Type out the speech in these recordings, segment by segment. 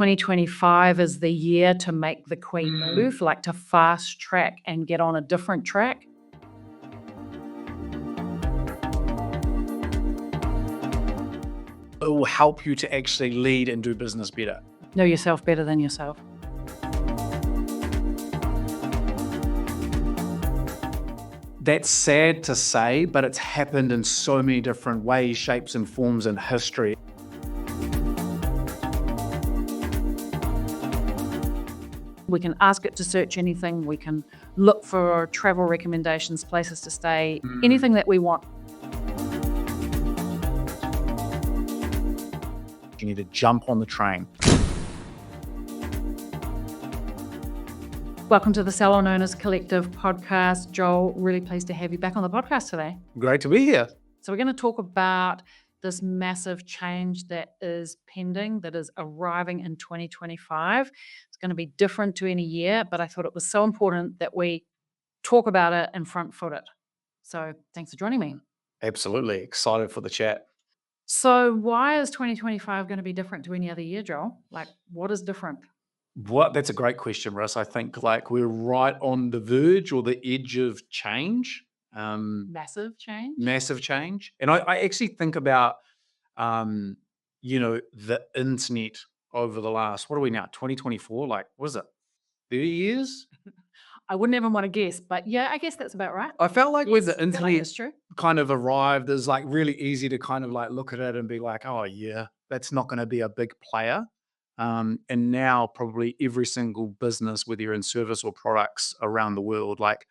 2025 is the year to make the queen move, like to fast track and get on a different track. It will help you to actually lead and do business better. Know yourself better than yourself. That's sad to say, but it's happened in so many different ways, shapes and forms in history. We can ask it to search anything. We can look for travel recommendations, places to stay, anything that we want. You need to jump on the train. Welcome to the Salon Owners Collective podcast. Joel, really pleased to have you back on the podcast today. Great to be here. So we're going to talk about this massive change that is pending, that is arriving in 2025. It's going to be different to any year, but I thought it was so important that we talk about it and front foot it. So thanks for joining me. Absolutely. Excited for the chat. So why is 2025 going to be different to any other year, Joel? Like, what is different? That's a great question, Russ. I think we're right on the verge or the edge of change. Massive change. And I actually think about, the internet over the last, what are we now, 2024? Like, what is it, 30 years? I wouldn't even want to guess, but yeah, I guess that's about right. I felt like when the That internet is true. kind of arrived, it's like really easy to kind of like look at it and be like, oh yeah, that's not going to be a big player. And now probably every single business, whether you're in service or products around the world, like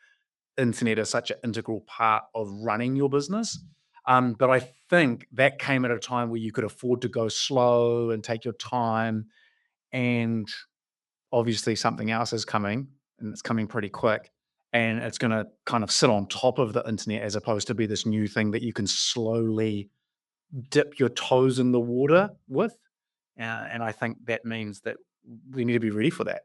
internet is such an integral part of running your business. But I think that came at a time where you could afford to go slow and take your time. And obviously something else is coming, and it's coming pretty quick. And it's going to kind of sit on top of the internet as opposed to be this new thing that you can slowly dip your toes in the water with. And I think that means that we need to be ready for that.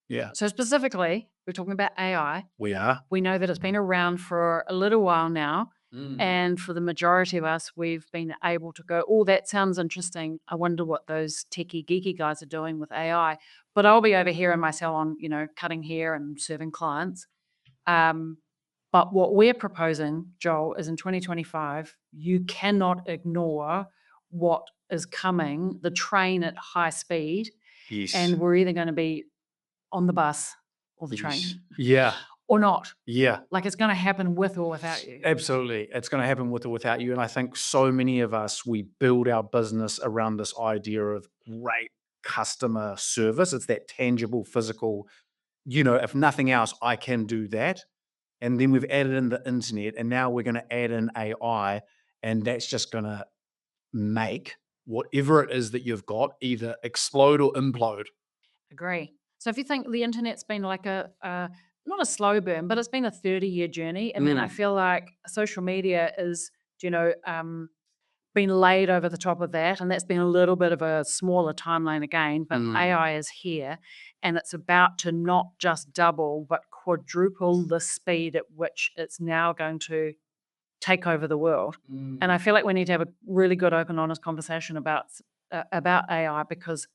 Yeah, So specifically, we're talking about AI. we are. We know that it's been around for a little while now. And for the majority of us, we've been able to go, oh, that sounds interesting. I wonder what those techie, geeky guys are doing with AI. But I'll be over here in my salon, cutting hair and serving clients. But what we're proposing, Joel, is in 2025, you cannot ignore what is coming, the train at high speed. Yes. And we're either going to be on the bus or the train Yeah. or not. Yeah. Like it's going to happen with or without you. Absolutely. It's going to happen with or without you. And I think so many of us, we build our business around this idea of great customer service. It's that tangible, physical, if nothing else, I can do that. And then we've added in the internet, and now we're going to add in AI, and that's just going to make whatever it is that you've got either explode or implode. Agree. So if you think the internet's been like not a slow burn, but it's been a 30-year journey. And then I feel like social media is, been laid over the top of that. And that's been a little bit of a smaller timeline again. But AI is here, and it's about to not just double, but quadruple the speed at which it's now going to take over the world. And I feel like we need to have a really good, open, honest conversation about AI, because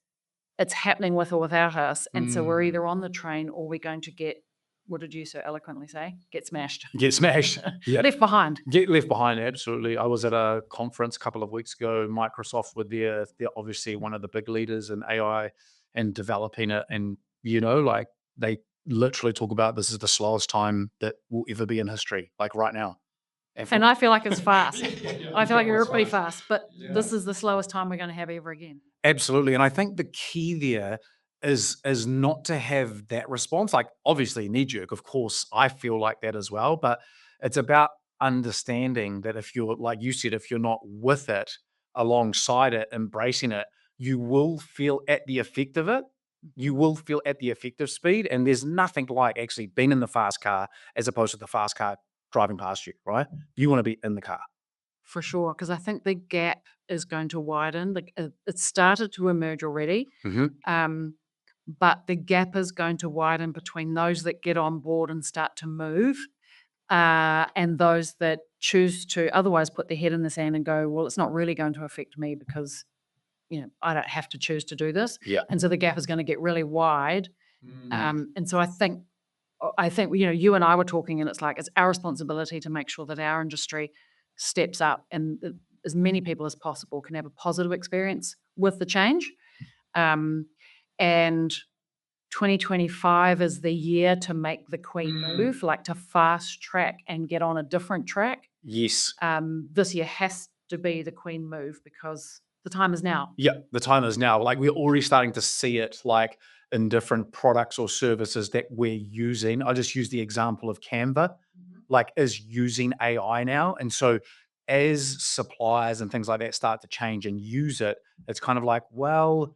it's happening with or without us. And so we're either on the train or we're going to get, what did you so eloquently say? Get smashed. Get smashed. Yeah. Left behind. Get left behind, absolutely. I was at a conference a couple of weeks ago. Microsoft were there. They're obviously one of the big leaders in AI and developing it. And, they literally talk about this is the slowest time that will ever be in history, like right now. And I feel like it's fast. I feel like we're pretty fast, but this is the slowest time we're going to have ever again. Absolutely. And I think the key there is not to have that response, like obviously knee-jerk. Of course, I feel like that as well, but it's about understanding that if you're, like you said, if you're not with it, alongside it, embracing it, you will feel at the effect of it. You will feel at the effective speed. And there's nothing like actually being in the fast car as opposed to the fast car driving past you, right? You want to be in the car. For sure, because I think the gap is going to widen. It started to emerge already, but the gap is going to widen between those that get on board and start to move, and those that choose to otherwise put their head in the sand and go, well, it's not really going to affect me because I don't have to choose to do this. Yeah. And so the gap is going to get really wide. Mm. And so I think, you and I were talking, and it's like, it's our responsibility to make sure that our industry steps up and as many people as possible can have a positive experience with the change. And 2025 is the year to make the queen move, like to fast track and get on a different track. Yes. This year has to be the queen move because the time is now. Yeah, the time is now. Like we're already starting to see it like in different products or services that we're using. I just use the example of Canva, like is using AI now. And so as suppliers and things like that start to change and use it, it's kind of like, well,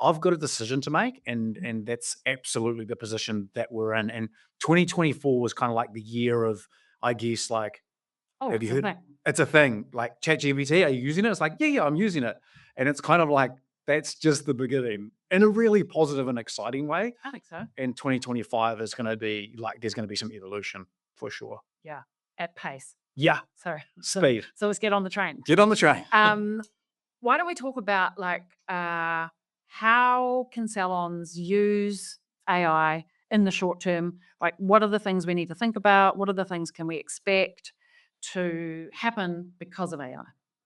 I've got a decision to make, and that's absolutely the position that we're in. And 2024 was kind of like the year of, I guess, like, Oh, have you it's a heard? thing. It's a thing. Like ChatGPT, are you using it? It's like, yeah, I'm using it. And it's kind of like that's just the beginning in a really positive and exciting way. I think so. And 2025 is going to be like there's going to be some evolution for sure. Yeah, at pace. Yeah, Sorry. speed. So let's get on the train. Get on the train. Why don't we talk about like how can salons use AI in the short term? Like, what are the things we need to think about? What are the things can we expect to happen because of AI?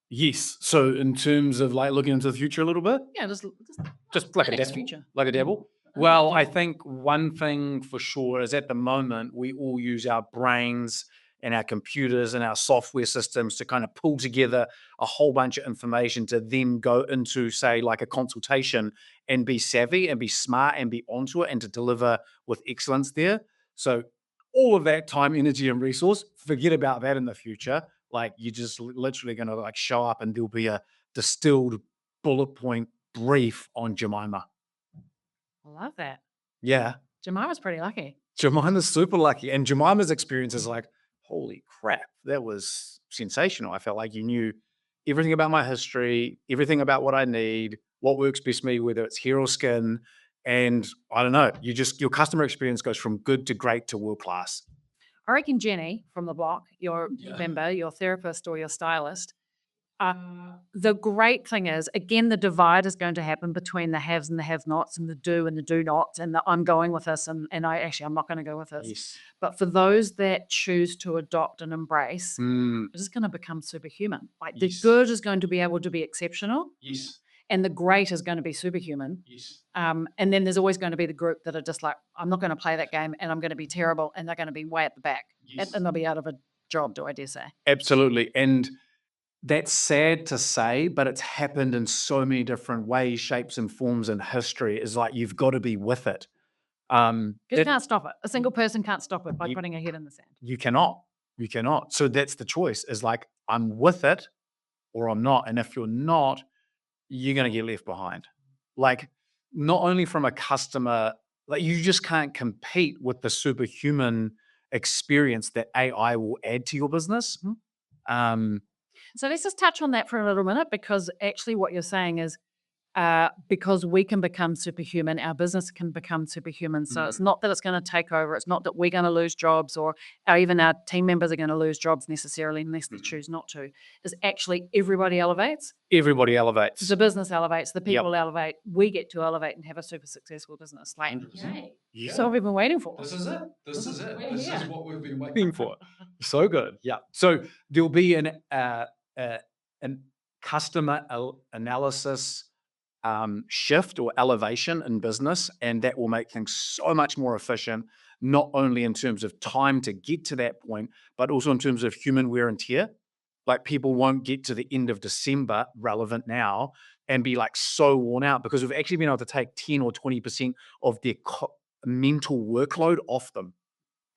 Yes. So in terms of like looking into the future a little bit, Yeah, just like the a next dabble, future. like a dabble. Well, I think one thing for sure is at the moment we all use our brains and our computers and our software systems to kind of pull together a whole bunch of information to then go into, say, like a consultation and be savvy and be smart and be onto it and to deliver with excellence there. So all of that time, energy, and resource, forget about that in the future. Like you're just literally going to like show up and there'll be a distilled bullet point brief on Jemima. I love that. Yeah. Jemima's pretty lucky. Jemima's super lucky. And Jemima's experience is like, holy crap, that was sensational. I felt like you knew everything about my history, everything about what I need, what works best for me, whether it's hair or skin. And I don't know, your customer experience goes from good to great to world class. I reckon Jenny from the block, your member, your therapist or your stylist, the great thing is, again, the divide is going to happen between the haves and the have-nots and the do and the do-nots and the I'm going with this and I'm not going to go with this. Yes. But for those that choose to adopt and embrace, Mm, it's going to become superhuman. Like the yes. good is going to be able to be exceptional Yes. and the great is going to be superhuman. Yes. And then there's always going to be the group that are just like, I'm not going to play that game and I'm going to be terrible and they're going to be way at the back Yes. and they'll be out of a job, do I dare say. Absolutely. And that's sad to say, but it's happened in so many different ways, shapes, and forms in history. Is like you've got to be with it. You can't stop it. A single person can't stop it by You- putting a head in the sand. You cannot. You cannot. So that's the choice. Is like I'm with it or I'm not. And if you're not, you're going to get left behind. Like not only from a customer, like you just can't compete with the superhuman experience that AI will add to your business. So let's just touch on that for a little minute because actually what you're saying is because we can become superhuman, our business can become superhuman. So it's not that it's going to take over. It's not that we're going to lose jobs or even our team members are going to lose jobs necessarily unless they choose not to. Is actually everybody elevates. Everybody elevates. The business elevates. The people Yep. elevate. We get to elevate and have a super successful business. Like, 100%. Yeah. so what we've been waiting for. This is it. This is it. we're This is here. what we've been waiting for. So good. Yeah. So there'll be an customer analysis shift or elevation in business, and that will make things so much more efficient. Not only in terms of time to get to that point, but also in terms of human wear and tear. Like people won't get to the end of December relevant now and be like so worn out because we've actually been able to take 10 or 20% of their mental workload off them.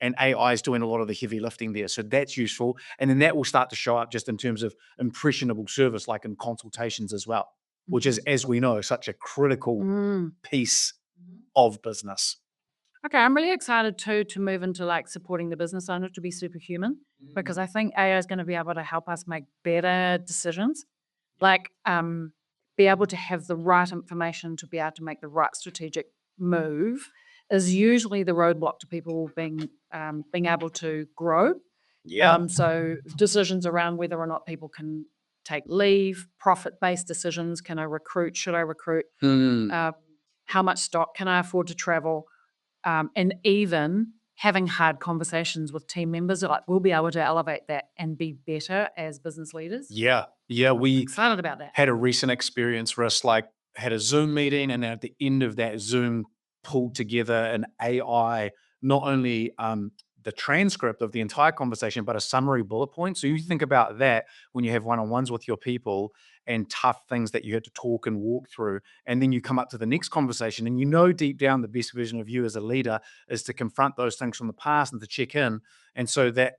And AI is doing a lot of the heavy lifting there. So that's useful. And then that will start to show up just in terms of impressionable service, like in consultations as well, which is, as we know, such a critical piece of business. Okay, I'm really excited too to move into like supporting the business owner to be superhuman because I think AI is going to be able to help us make better decisions, like be able to have the right information to be able to make the right strategic move is usually the roadblock to people being able to grow. Yeah. So decisions around whether or not people can take leave, profit-based decisions. Can I recruit? Should I recruit? How much stock? Can I afford to travel? And even having hard conversations with team members, like we'll be able to elevate that and be better as business leaders. Yeah. We Excited about that. had a recent experience where us had a Zoom meeting, and at the end of that Zoom pulled together an AI, not only the transcript of the entire conversation, but a summary bullet point. So you think about that when you have one-on-ones with your people and tough things that you had to talk and walk through. And then you come up to the next conversation and deep down the best version of you as a leader is to confront those things from the past and to check in. And so that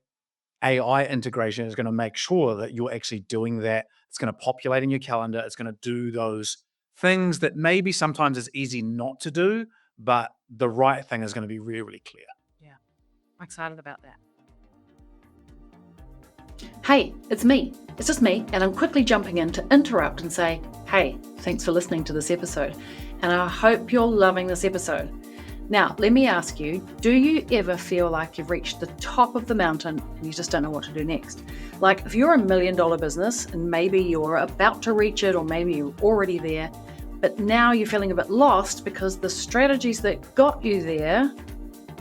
AI integration is going to make sure that you're actually doing that. It's going to populate in your calendar. It's going to do those things that maybe sometimes it's easy not to do, but the right thing is going to be really, really clear. Yeah, I'm excited about that. Hey, it's me. It's just me, and I'm quickly jumping in to interrupt and say, hey, thanks for listening to this episode, and I hope you're loving this episode. Now, let me ask you, do you ever feel like you've reached the top of the mountain and you just don't know what to do next? Like if you're $1 million business and maybe you're about to reach it, or maybe you're already there, but now you're feeling a bit lost because the strategies that got you there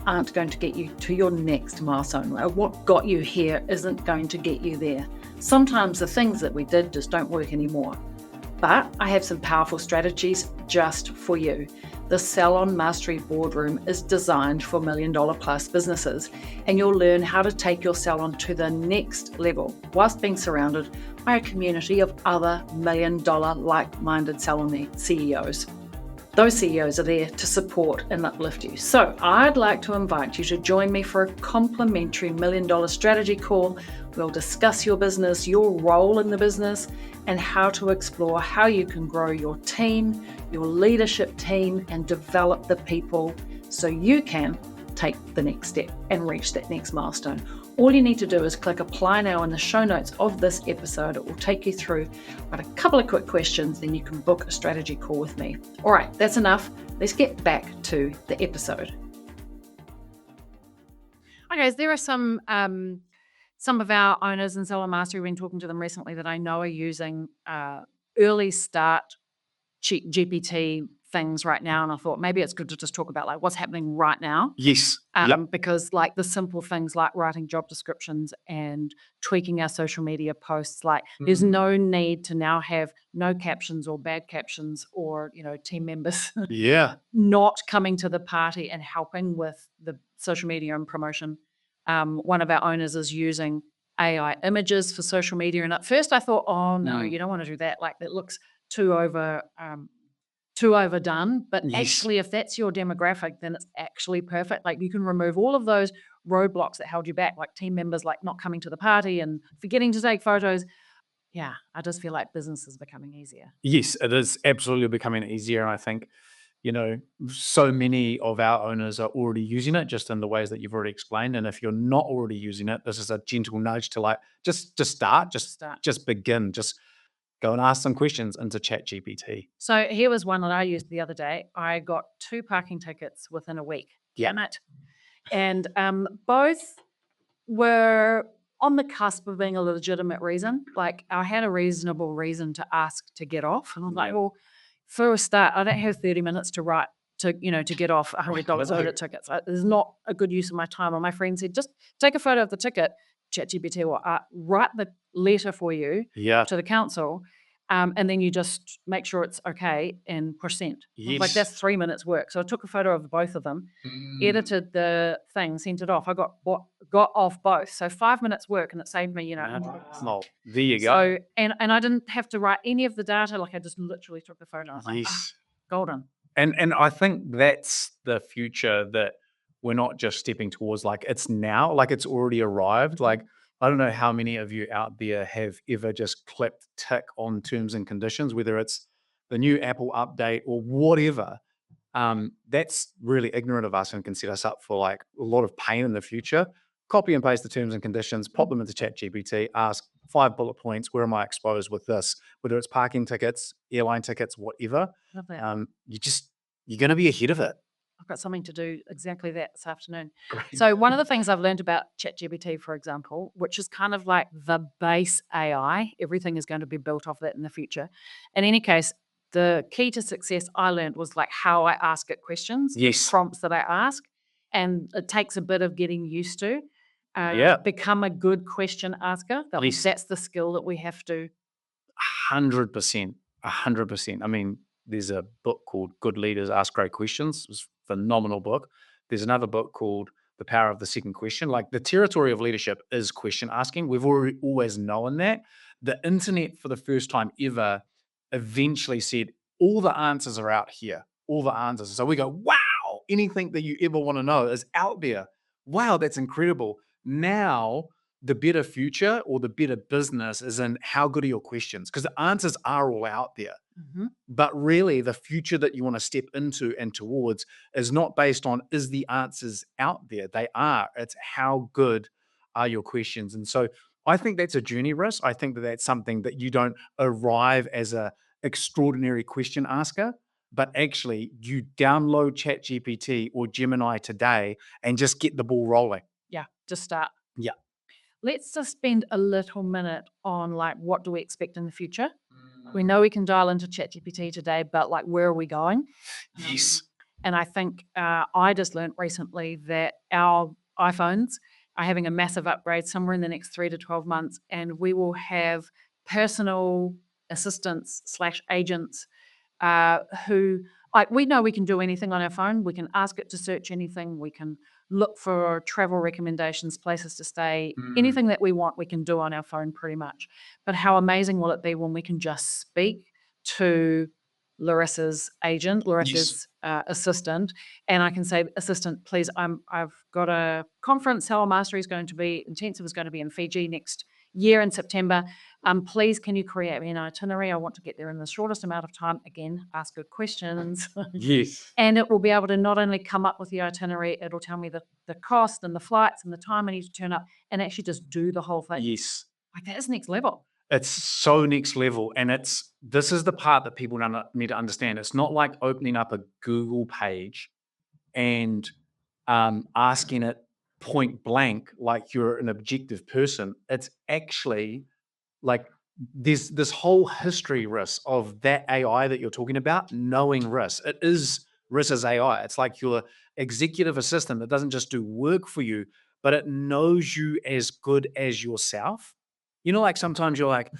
aren't going to get you to your next milestone. What got you here isn't going to get you there. Sometimes the things that we did just don't work anymore. But I have some powerful strategies just for you. The Salon Mastery Boardroom is designed for $1 million plus businesses, and you'll learn how to take your salon to the next level whilst being surrounded by a community of other $1 million like-minded salon CEOs. Those CEOs are there to support and uplift you. So I'd like to invite you to join me for a complimentary $1 million strategy call. We'll discuss your business, your role in the business, and how to explore how you can grow your team, your leadership team, and develop the people so you can take the next step and reach that next milestone. All you need to do is click apply now in the show notes of this episode. It will take you through a couple of quick questions, then you can book a strategy call with me. All right, that's enough. Let's get back to the episode. Hi guys, there are some of our owners in Salon Mastery, we've been talking to them recently, that I know are using early start GPT things right now, and I thought maybe it's good to just talk about like what's happening right now. Yes. Because like the simple things like writing job descriptions and tweaking our social media posts, like there's no need to now have no captions or bad captions or team members not coming to the party and helping with the social media and promotion. One of our owners is using AI images for social media, and at first I thought, oh no, you don't want to do that. Like that looks too overdone. But actually, if that's your demographic, then it's actually perfect. Like you can remove all of those roadblocks that held you back, like team members like not coming to the party and forgetting to take photos. Yeah, I just feel like business is becoming easier. Yes, it is absolutely becoming easier. And I think, so many of our owners are already using it just in the ways that you've already explained. And if you're not already using it, this is a gentle nudge to like, just start, just begin, just go and ask some questions into ChatGPT. So here was one that I used the other day. I got 2 parking tickets within a week. Damn it. And both were on the cusp of being a legitimate reason. Like I had a reasonable reason to ask to get off. And I'm like, well, for a start, I don't have 30 minutes to write to get off $100 audit tickets. There's not a good use of my time. And my friend said, just take a photo of the ticket. ChatGPT will write the letter for you to the council, and then you just make sure it's okay and push send. Like that's 3 minutes work. So I took a photo of both of them, edited the thing, sent it off. I got off both. So 5 minutes work, and it saved me, Well, there you go. So and I didn't have to write any of the data. Like I just literally took the photo. I was like, golden. And I think that's the future that we're not just stepping towards. Like it's now, like it's already arrived. Like I don't know how many of you out there have ever just clicked tick on terms and conditions, whether it's the new Apple update or whatever. That's really ignorant of us and can set us up for like a lot of pain in the future. Copy and paste the terms and conditions, pop them into ChatGPT, ask 5 bullet points. Where am I exposed with this? Whether it's parking tickets, airline tickets, whatever. Love that. You're going to be ahead of it. I've got something to do exactly that this afternoon. Great. So one of the things I've learned about ChatGPT, for example, which is kind of like the base AI, everything is going to be built off that in the future. In any case, the key to success I learned was like how I ask it questions, Yes. prompts that I ask, and it takes a bit of getting used to. Yeah. Become a good question asker. Yes. That's the skill that we have to. 100%. 100%. I mean, there's a book called Good Leaders Ask Great Questions. It's a phenomenal book. There's another book called The Power of the Second Question. Like, the territory of leadership is question asking. We've always known that. The internet, for the first time ever, eventually said, all the answers are out here. All the answers. So we go, wow, anything that you ever want to know is out there. Wow, that's incredible. Now, the better future or the better business is in how good are your questions, because the answers are all out there. Mhm. But really, the future that you want to step into and towards is not based on is the answers out there. They are. It's how good are your questions. And so I think that's a journey, Riss. I think that that's something that you don't arrive as a extraordinary question asker, but actually you download ChatGPT or Gemini today and just get the ball rolling. Yeah, just start. Yeah. Let's just spend a little minute on like what do we expect in the future? We know we can dial into ChatGPT today, but like where are we going? Yes. And I think I just learned recently that our iPhones are having a massive upgrade somewhere in the next 3 to 12 months, and we will have personal assistants / agents who, like, we know we can do anything on our phone. We can ask it to search anything. We can look for travel recommendations, places to stay, anything that we want, we can do on our phone pretty much. But how amazing will it be when we can just speak to Larissa's agent, Larissa's assistant, and I can say, assistant, please, I've got a conference. Salon Mastery is going to be intensive, is going to be in Fiji next year in September. Please, can you create me an itinerary? I want to get there in the shortest amount of time. Again, ask good questions. Yes. And it will be able to not only come up with the itinerary, it'll tell me the cost and the flights and the time I need to turn up and actually just do the whole thing. Yes. Like, that is next level. It's so next level. And this is the part that people need to understand. It's not like opening up a Google page and asking it point blank like you're an objective person. It's actually like there's this whole history, Riss, of that AI that you're talking about, knowing Riss. It is Riss's AI. It's like your executive assistant that doesn't just do work for you, but it knows you as good as yourself. You know, like sometimes you're like,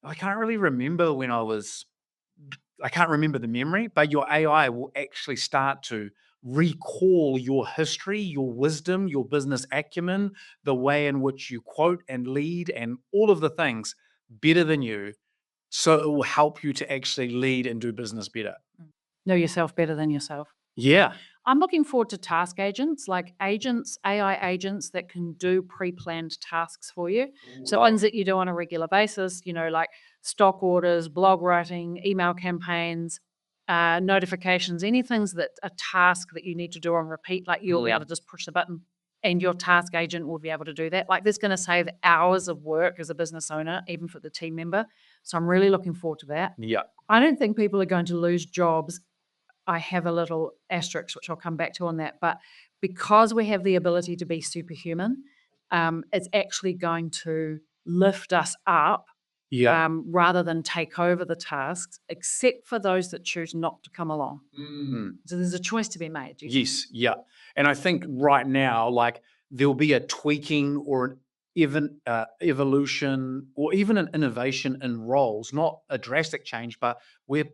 I can't really remember when I can't remember the memory, but your AI will actually start to recall your history, your wisdom, your business acumen, the way in which you quote and lead, and all of the things better than you. So it will help you to actually lead and do business better. Know yourself better than yourself. Yeah. I'm looking forward to task agents, like agents, AI agents that can do pre-planned tasks for you. So ones that you do on a regular basis, you know, like stock orders, blog writing, email campaigns, notifications, anything that a task that you need to do on repeat, like you'll be able to just push the button and your task agent will be able to do that. Like, this is going to save hours of work as a business owner, even for the team member. So I'm really looking forward to that. Yeah. I don't think people are going to lose jobs. I have a little asterisk, which I'll come back to on that. But because we have the ability to be superhuman, it's actually going to lift us up Yeah. rather than take over the tasks, except for those that choose not to come along. So there's a choice to be made. Yes. Yeah. And I think right now, like, there'll be a tweaking or an even evolution or even an innovation in roles, not a drastic change, but where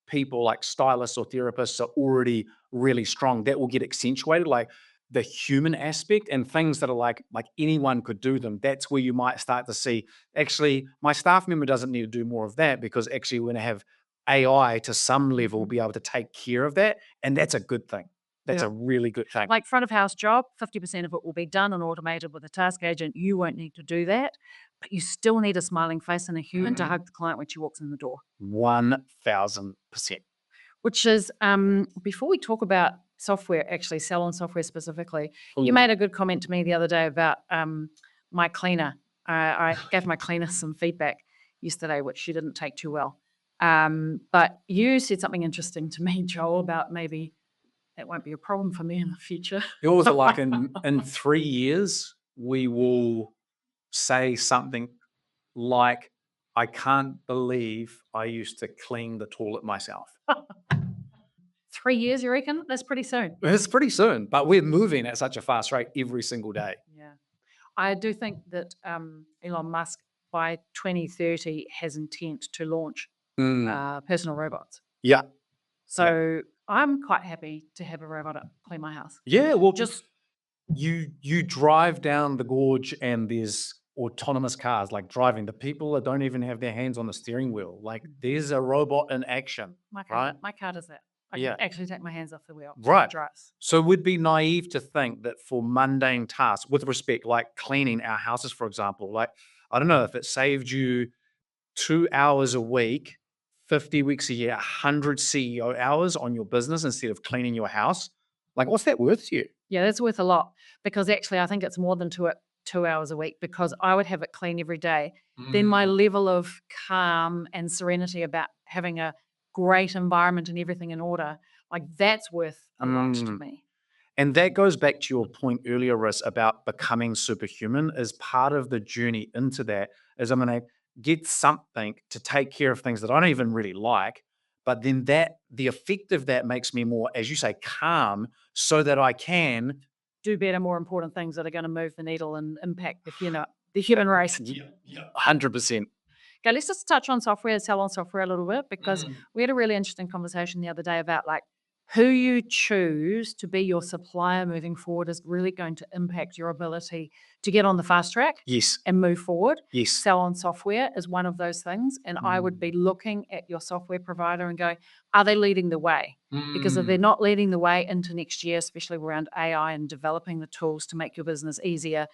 people like stylists or therapists are already really strong, that will get accentuated. Like the human aspect and things that are like anyone could do them. That's where you might start to see, actually, my staff member doesn't need to do more of that, because actually we're going to have AI to some level be able to take care of that. And that's a good thing. That's Yeah. a really good thing. Like front of house job, 50% of it will be done and automated with a task agent. You won't need to do that, but you still need a smiling face and a human to hug the client when she walks in the door. 1000%. Which is, before we talk about software, actually Salon software specifically, Ooh. you made a good comment to me the other day about my cleaner. I gave my cleaner some feedback yesterday, which she didn't take too well. But you said something interesting to me, Joel, about maybe that won't be a problem for me in the future. Yours are like in 3 years, we will say something like, I can't believe I used to clean the toilet myself. 3 years, you reckon? That's pretty soon. It's pretty soon, but we're moving at such a fast rate every single day. Yeah. I do think that Elon Musk by 2030 has intent to launch personal robots. Yeah. So I'm quite happy to have a robot clean my house. Yeah, well, Just you drive down the gorge and there's autonomous cars like driving. The people that don't even have their hands on the steering wheel. Like there's a robot in action. my car does that. I Yeah. can actually take my hands off the wheel. Right. It drives. So we'd be naive to think that for mundane tasks, with respect, like cleaning our houses, for example, like, I don't know, if it saved you 2 hours a week, 50 weeks a year, 100 CEO hours on your business instead of cleaning your house, like what's that worth to you? Yeah, that's worth a lot because actually I think it's more than 2 hours a week because I would have it clean every day. Then my level of calm and serenity about having a great environment and everything in order, like that's worth a lot to me. And that goes back to your point earlier, Riz, about becoming superhuman. As part of the journey into that is I'm going to get something to take care of things that I don't even really like, but then the effect of that makes me more, as you say, calm, so that I can do better, more important things that are going to move the needle and impact the human race. 100%. Okay, let's just touch on software, Salon software a little bit, because we had a really interesting conversation the other day about like who you choose to be your supplier moving forward is really going to impact your ability to get on the fast track Yes. and move forward. Yes. Salon software is one of those things. And I would be looking at your software provider and going, are they leading the way? Because if they're not leading the way into next year, especially around AI and developing the tools to make your business easier,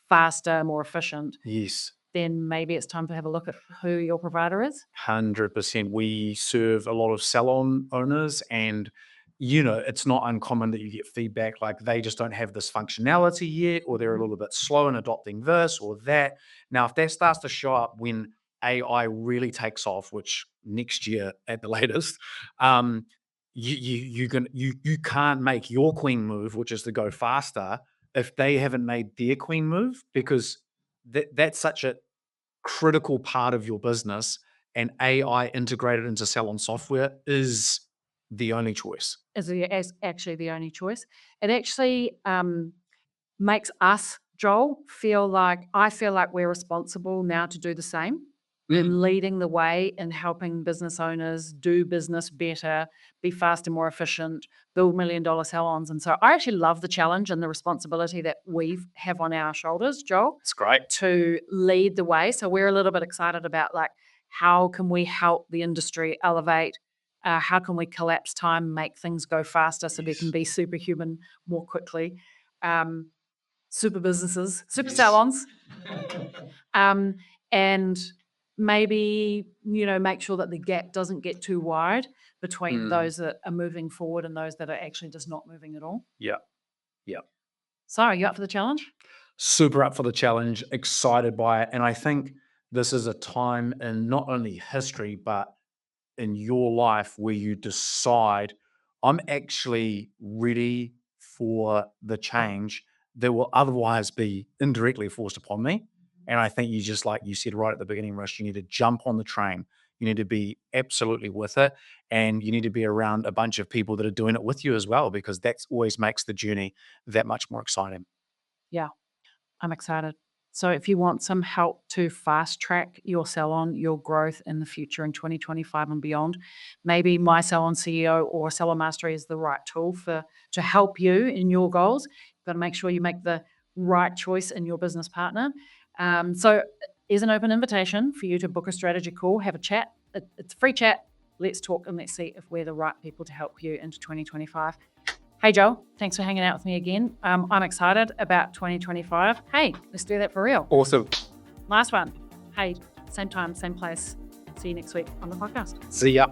faster, more efficient, Yes. then maybe it's time to have a look at who your provider is. 100%. We serve a lot of salon owners, and it's not uncommon that you get feedback like they just don't have this functionality yet, or they're a little bit slow in adopting this or that. Now, if that starts to show up when AI really takes off, which next year at the latest, you can't make your queen move, which is to go faster, if they haven't made their queen move, because that's such a critical part of your business, and AI integrated into Salon software is the only choice. Is actually the only choice. It actually makes us, Joel, I feel like we're responsible now to do the same. In leading the way in helping business owners do business better, be faster, more efficient, build $1 million salons. And so I actually love the challenge and the responsibility that we have on our shoulders, Joel. It's great. To lead the way. So we're a little bit excited about like, how can we help the industry elevate? How can we collapse time, make things go faster so they can be superhuman more quickly? Super businesses, super salons. And maybe, make sure that the gap doesn't get too wide between those that are moving forward and those that are actually just not moving at all. Yeah. Yeah. So are you up for the challenge? Super up for the challenge, excited by it. And I think this is a time in not only history, but in your life where you decide, I'm actually ready for the change that will otherwise be indirectly forced upon me. And I think you just, like you said right at the beginning, Rush, you need to jump on the train. You need to be absolutely with it. And you need to be around a bunch of people that are doing it with you as well, because that always makes the journey that much more exciting. Yeah, I'm excited. So if you want some help to fast track your salon, your growth in the future in 2025 and beyond, maybe My Salon CEO or Salon Mastery is the right tool to help you in your goals. You've got to make sure you make the right choice in your business partner. So here's an open invitation for you to book a strategy call, have a chat. It's a free chat. Let's talk and let's see if we're the right people to help you into 2025. Hey, Joel, thanks for hanging out with me again. I'm excited about 2025. Hey, let's do that for real. Awesome. Last one. Hey, same time, same place. See you next week on the podcast. See ya.